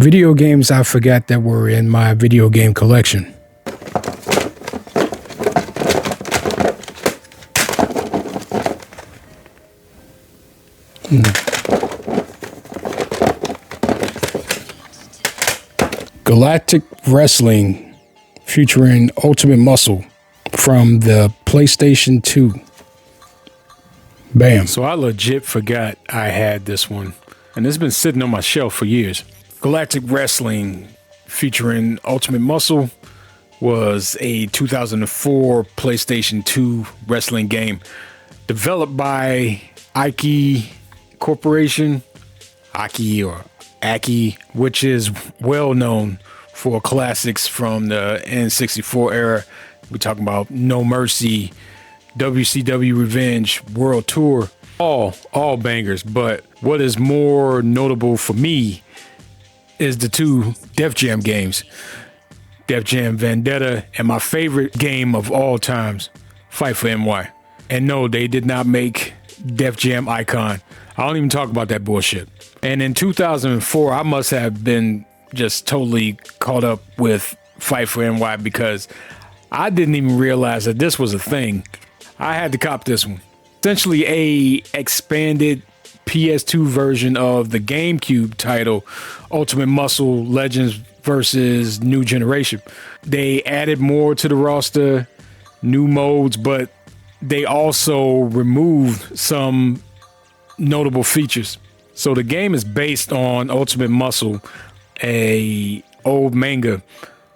Video games I forgot that were in my video game collection. Galactic Wrestling featuring Ultimate Muscle from the PlayStation 2. Bam. So I legit forgot I had this one, and it's been sitting on my shelf for years. Galactic Wrestling featuring Ultimate Muscle was a 2004 PlayStation 2 wrestling game developed by Aki Corporation, Aki, which is well known for classics from the N64 era. We're talking about No Mercy, WCW Revenge, World Tour, all bangers. But what is more notable for me is the two Def Jam games, Def Jam Vendetta, and my favorite game of all times, Fight for NY. And no, they did not make Def Jam Icon. I don't even talk about that bullshit. And in 2004, I must have been just totally caught up with Fight for NY because I didn't even realize that this was a thing. I had to cop this one. Essentially a expanded PS2 version of the GameCube title, Ultimate Muscle Legends versus New Generation. They added more to the roster, new modes, but they also removed some notable features. So the game is based on Ultimate Muscle, a old manga,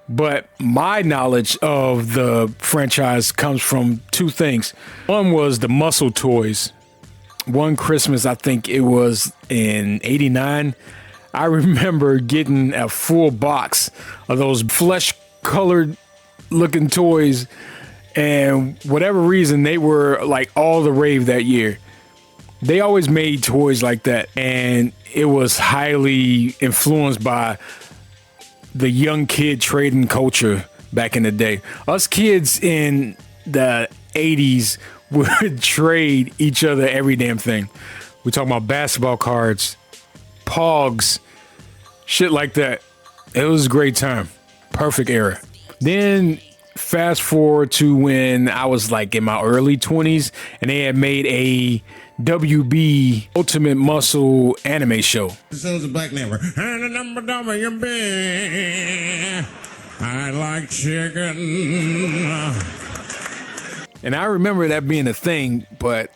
but my knowledge of the franchise comes from two things. One was the Muscle toys. One Christmas, I think it was in '89, I remember getting a full box of those flesh-colored looking toys, and whatever reason, they were like all the rave that year. They always made toys like that, and it was highly influenced by the young kid trading culture back in the day. Us kids in the 80s would trade each other every damn thing. We talking about basketball cards, pogs, shit like that. It was a great time. Perfect era. Then fast forward to when I was like in my early 20s and they had made a WB Ultimate Muscle anime show. Sounds a black number. And a number WB. I like chicken. And I remember that being a thing, but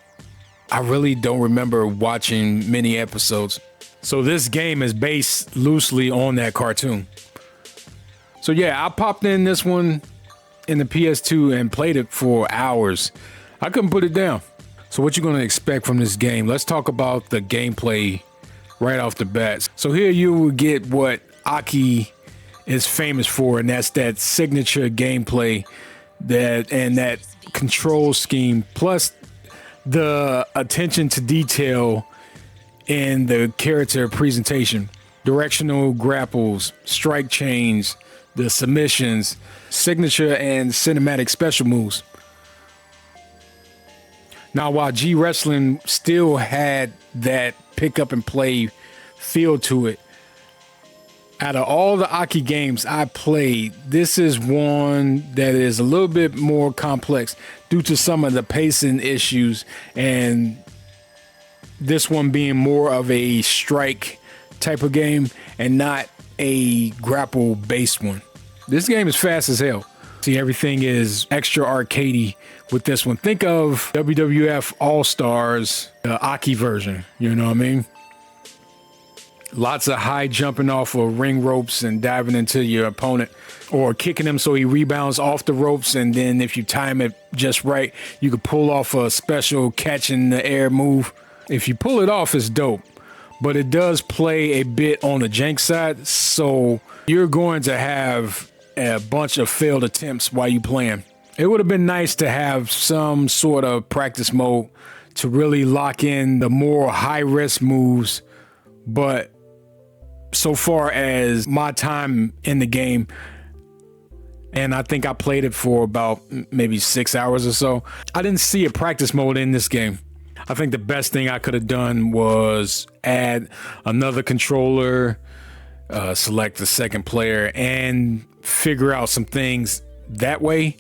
I really don't remember watching many episodes. So this game is based loosely on that cartoon. So yeah, I popped in this one in the PS2 and played it for hours. I couldn't put it down. So what you're going to expect from this game? Let's talk about the gameplay right off the bat. So here you will get what Aki is famous for, and that's that signature gameplay that control scheme, plus the attention to detail in the character presentation, directional grapples, strike chains, the submissions, signature and cinematic special moves. Now, while G Wrestling still had that pick up and play feel to it, out of all the Aki games I played, this is one that is a little bit more complex due to some of the pacing issues, and this one being more of a strike type of game and not a grapple based one. This game is fast as hell. See, everything is extra arcady with this one. Think of WWF All Stars, the Aki version, you know what I mean? Lots of high jumping off of ring ropes and diving into your opponent, or kicking him so he rebounds off the ropes, and then if you time it just right, you could pull off a special catch in the air move. If you pull it off, it's dope, but it does play a bit on the jank side, so you're going to have a bunch of failed attempts while you playing. It would have been nice to have some sort of practice mode to really lock in the more high risk moves, but so far as my time in the game, and I think I played it for about maybe 6 hours or so, I didn't see a practice mode in this game. I think the best thing I could have done was add another controller, select the second player and figure out some things that way,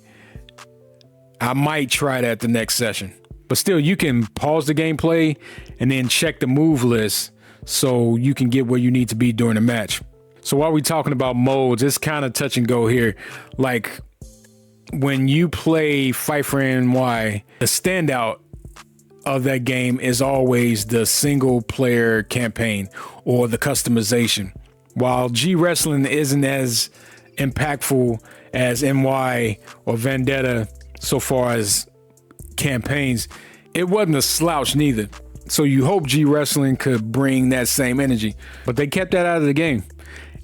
I might try that the next session. But still, you can pause the gameplay and then check the move list so you can get where you need to be during the match. So while we're talking about modes, it's kind of touch and go here. Like when you play Fight for NY, the standout of that game is always the single player campaign or the customization. While G Wrestling isn't as impactful as NY or Vendetta so far as campaigns, it wasn't a slouch neither. So you hope G Wrestling could bring that same energy, but they kept that out of the game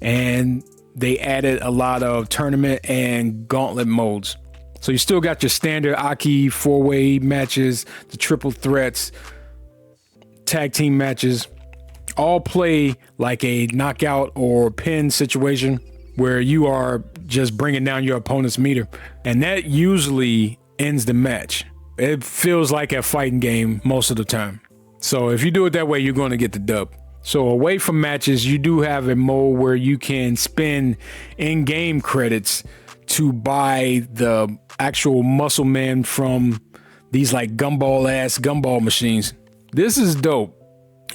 and they added a lot of tournament and gauntlet modes. So you still got your standard Aki 4-way matches, the triple threats, tag team matches, all play like a knockout or pin situation where you are just bringing down your opponent's meter. And that usually ends the match. It feels like a fighting game most of the time. So if you do it that way, you're going to get the dub. So away from matches, you do have a mode where you can spend in-game credits to buy the actual muscle man from these like gumball machines. This is dope.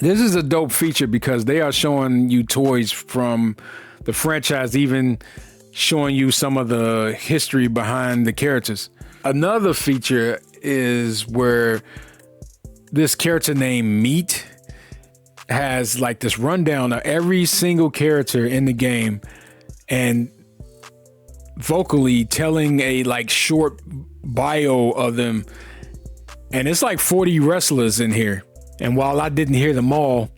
This is a dope feature because they are showing you toys from the franchise, even showing you some of the history behind the characters. Another feature is where this character named Meat has like this rundown of every single character in the game and vocally telling a like short bio of them. And it's like 40 wrestlers in here. And while I didn't hear them all,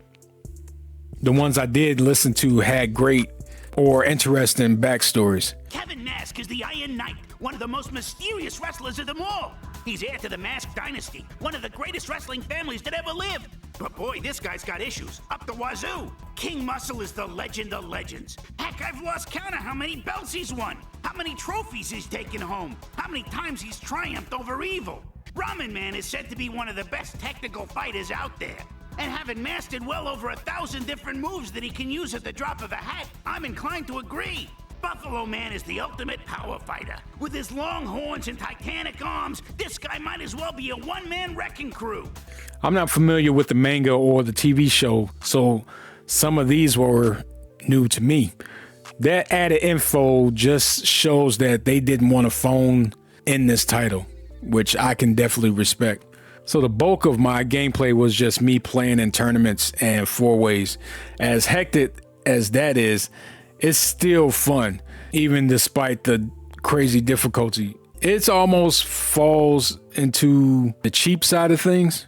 the ones I did listen to had great or interesting backstories. Kevin Mask is the Iron Knight, one of the most mysterious wrestlers of them all. He's heir to the Mask Dynasty, one of the greatest wrestling families that ever lived. But boy, this guy's got issues, up the wazoo. King Muscle is the legend of legends. Heck, I've lost count of how many belts he's won, how many trophies he's taken home, how many times he's triumphed over evil. Ramen Man is said to be one of the best technical fighters out there. And having mastered well over 1,000 different moves that he can use at the drop of a hat, I'm inclined to agree. Buffalo Man is the ultimate power fighter. With his long horns and titanic arms, this guy might as well be a one-man wrecking crew. I'm not familiar with the manga or the TV show, so some of these were new to me. That added info just shows that they didn't want to phone in this title, which I can definitely respect. So the bulk of my gameplay was just me playing in tournaments and 4-ways. As hectic as that is, it's still fun, even despite the crazy difficulty. It's almost falls into the cheap side of things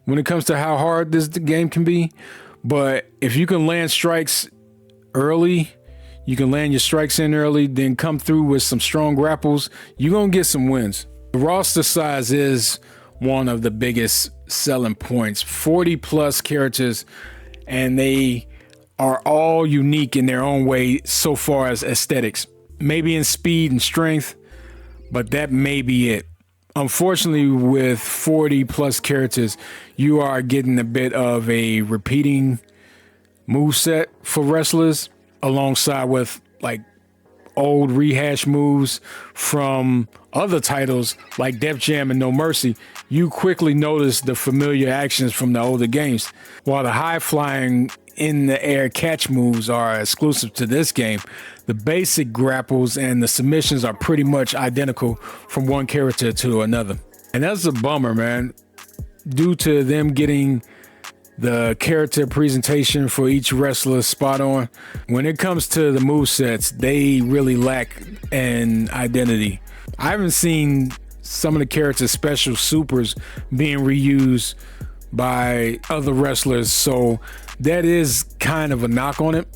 when it comes to how hard the game can be. But if you can land strikes early, you can land your strikes in early, then come through with some strong grapples, you're going to get some wins. The roster size is one of the biggest selling points. 40 plus characters, and they are all unique in their own way so far as aesthetics. Maybe in speed and strength, but that may be it. Unfortunately, with 40 plus characters, you are getting a bit of a repeating moveset for wrestlers, alongside with like old rehash moves from other titles like Def Jam and No Mercy. You quickly notice the familiar actions from the older games. While the high flying in the air catch moves are exclusive to this game, the basic grapples and the submissions are pretty much identical from one character to another. And that's a bummer, man. Due to them getting the character presentation for each wrestler spot on, when it comes to the movesets, they really lack an identity. I haven't seen some of the characters' special supers being reused by other wrestlers, so that is kind of a knock on it.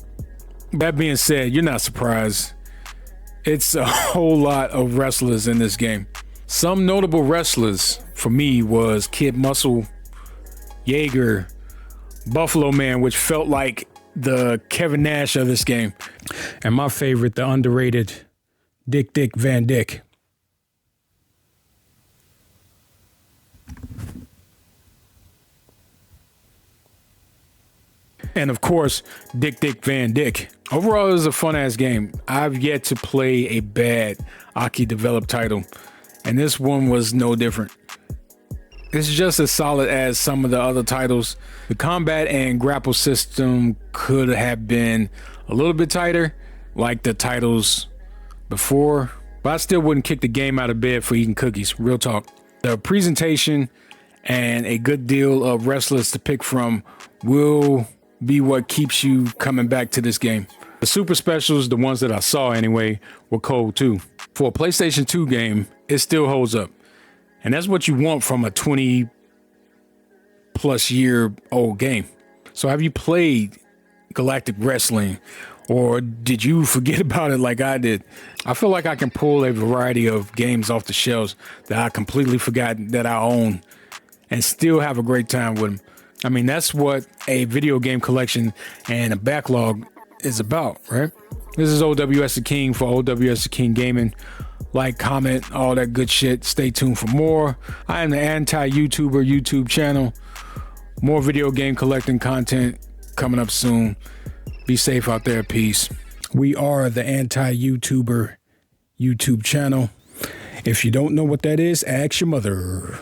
That being said, you're not surprised. It's a whole lot of wrestlers in this game. Some notable wrestlers for me was Kid Muscle, Jaeger, Buffalo Man, which felt like the Kevin Nash of this game, and my favorite, the underrated Dick Van Dyke. And of course, Dick Van Dyke. Overall, it was a fun-ass game. I've yet to play a bad Aki developed title, and this one was no different. It's just as solid as some of the other titles. The combat and grapple system could have been a little bit tighter, like the titles before, but I still wouldn't kick the game out of bed for eating cookies. Real talk. The presentation and a good deal of wrestlers to pick from will be what keeps you coming back to this game. The super specials, the ones that I saw anyway, were cold too. For a PlayStation 2 game, it still holds up. And that's what you want from a 20 plus year old game. So have you played Galactic Wrestling, or did you forget about it like I did? I feel like I can pull a variety of games off the shelves that I completely forgot that I own and still have a great time with them. I mean, that's what a video game collection and a backlog is about, right? This is OWS the King for OWS the King Gaming. Like, comment, all that good shit. Stay tuned for more. I am the Anti-YouTuber YouTube channel. More video game collecting content coming up soon. Be safe out there. Peace. We are the Anti-YouTuber YouTube channel. If you don't know what that is, ask your mother.